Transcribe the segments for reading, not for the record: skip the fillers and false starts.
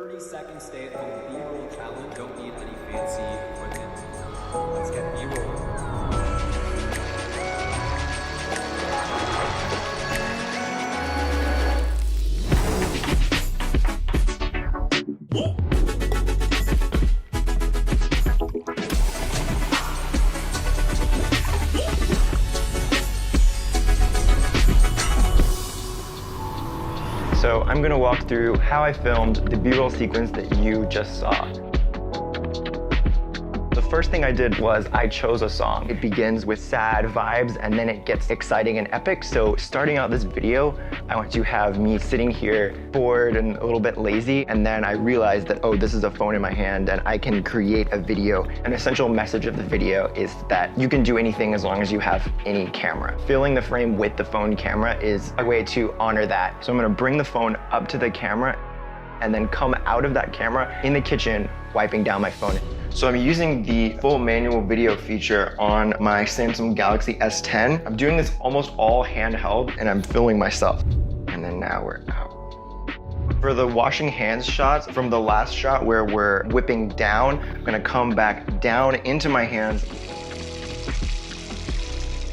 30-second stay-at-home B-roll challenge. Don't need any fancy equipment. Let's get B-roll. So I'm going to walk through how I filmed the B-roll sequence that you just saw. The first thing I did was I chose a song. It begins with sad vibes and then it gets exciting and epic. So starting out this video, I want to have me sitting here bored and a little bit lazy. And then I realized that, oh, this is a phone in my hand and I can create a video. An essential message of the video is that you can do anything as long as you have any camera. Filling the frame with the phone camera is a way to honor that. So I'm gonna bring the phone up to the camera and then come out of that camera in the kitchen, wiping down my phone. So I'm using the full manual video feature on my Samsung Galaxy S10. I'm doing this almost all handheld and I'm filming myself. And then now we're out. For the washing hands shots, from the last shot where we're whipping down, I'm gonna come back down into my hands.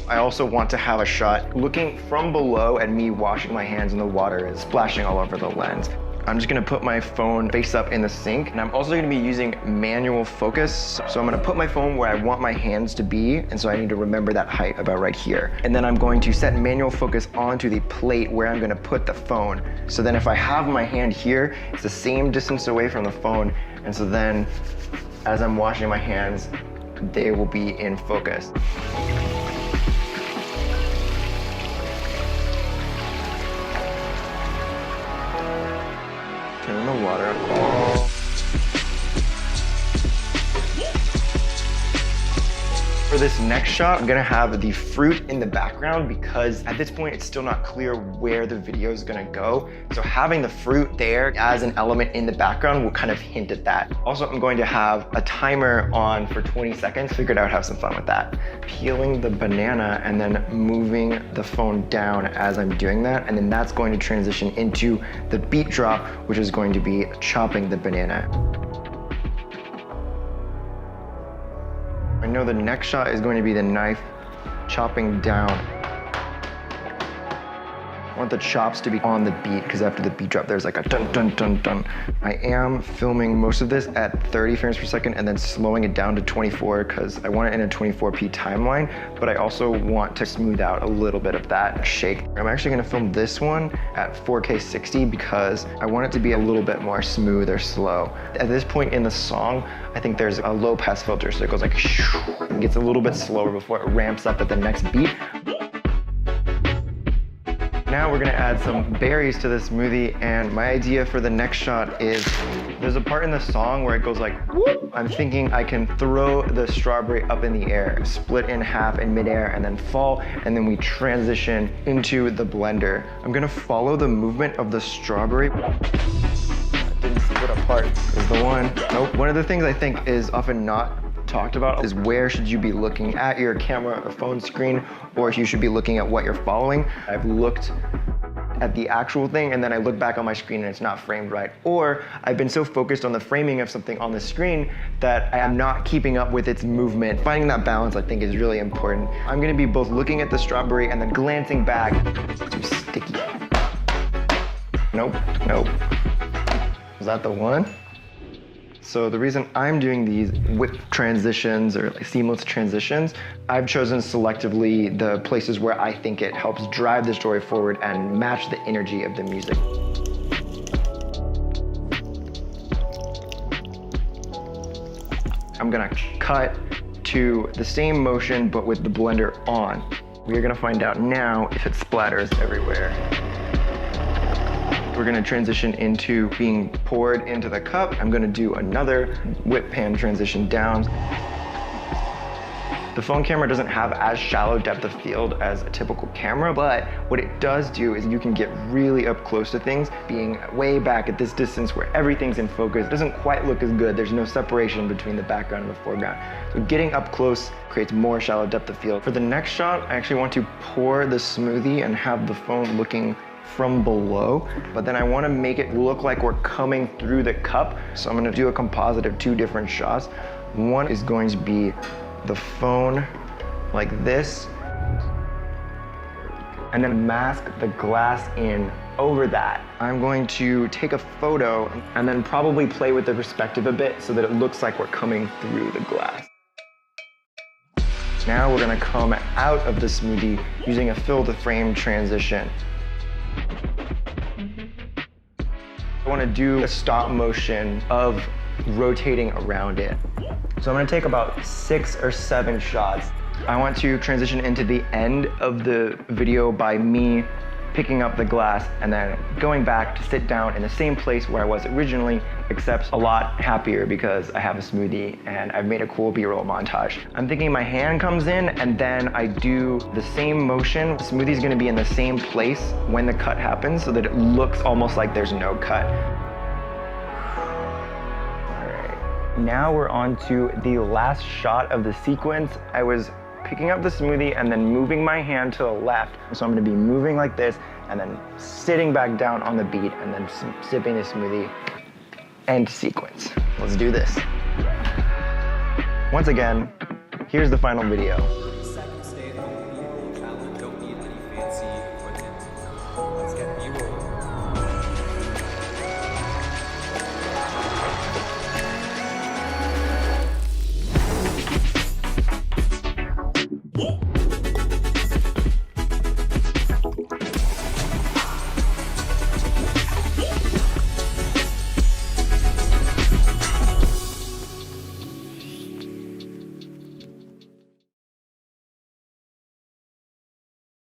I also want to have a shot looking from below at me washing my hands and the water is splashing all over the lens. I'm just gonna put my phone face up in the sink, and I'm also gonna be using manual focus. So I'm gonna put my phone where I want my hands to be, and so I need to remember that height about right here. And then I'm going to set manual focus onto the plate where I'm gonna put the phone. So then if I have my hand here, it's the same distance away from the phone, and so then as I'm washing my hands, they will be in focus. Turn the water off. For this next shot, I'm gonna have the fruit in the background because at this point, it's still not clear where the video is gonna go. So having the fruit there as an element in the background will kind of hint at that. Also, I'm going to have a timer on for 20 seconds. Figured I would have some fun with that. Peeling the banana and then moving the phone down as I'm doing that. And then that's going to transition into the beat drop, which is going to be chopping the banana. I know the next shot is going to be the knife chopping down. I want the chops to be on the beat because after the beat drop, there's like a dun, dun, dun, dun. I am filming most of this at 30 frames per second and then slowing it down to 24 because I want it in a 24p timeline, but I also want to smooth out a little bit of that shake. I'm actually gonna film this one at 4K 60 because I want it to be a little bit more smooth or slow. At this point in the song, I think there's a low pass filter, so it goes like, it gets a little bit slower before it ramps up at the next beat. Now we're gonna add some berries to the smoothie, and my idea for the next shot is there's a part in the song where it goes like whoop. I'm thinking I can throw the strawberry up in the air, split in half in midair and then fall, and then we transition into the blender. I'm gonna follow the movement of the strawberry. Didn't split apart is the one. Nope. One of the things I think is often not talked about is where should you be looking at your camera or phone screen, or if you should be looking at what you're following. I've looked at the actual thing and then I look back on my screen and it's not framed right. Or I've been so focused on the framing of something on the screen that I am not keeping up with its movement. Finding that balance I think is really important. I'm gonna be both looking at the strawberry and then glancing back. It's too sticky. Nope, nope. Is that the one? So the reason I'm doing these whip transitions or like seamless transitions, I've chosen selectively the places where I think it helps drive the story forward and match the energy of the music. I'm gonna cut to the same motion but with the blender on. We're gonna find out now if it splatters everywhere. We're gonna transition into being poured into the cup. I'm gonna do another whip pan transition down. The phone camera doesn't have as shallow depth of field as a typical camera, but what it does do is you can get really up close to things. Being way back at this distance where everything's in focus doesn't quite look as good. There's no separation between the background and the foreground. So getting up close creates more shallow depth of field. For the next shot, I actually want to pour the smoothie and have the phone looking from below, but then I want to make it look like we're coming through the cup. So I'm going to do a composite of 2 different shots. One is going to be the phone like this, and then mask the glass in over that. I'm going to take a photo and then probably play with the perspective a bit so that it looks like we're coming through the glass. Now we're gonna come out of the smoothie using a fill to frame transition. I wanna do a stop motion of rotating around it. So I'm gonna take about 6 or 7 shots. I want to transition into the end of the video by me picking up the glass and then going back to sit down in the same place where I was originally, except a lot happier because I have a smoothie and I've made a cool B-roll montage. I'm thinking my hand comes in and then I do the same motion. The smoothie's gonna be in the same place when the cut happens so that it looks almost like there's no cut. All right, now we're on to the last shot of the sequence. I was picking up the smoothie and then moving my hand to the left. So I'm gonna be moving like this and then sitting back down on the beat and then sipping the smoothie. End sequence. Let's do this. Once again, here's the final video. Second stay at home B-roll challenge. Don't need any fancy equipment. Let's get B-roll.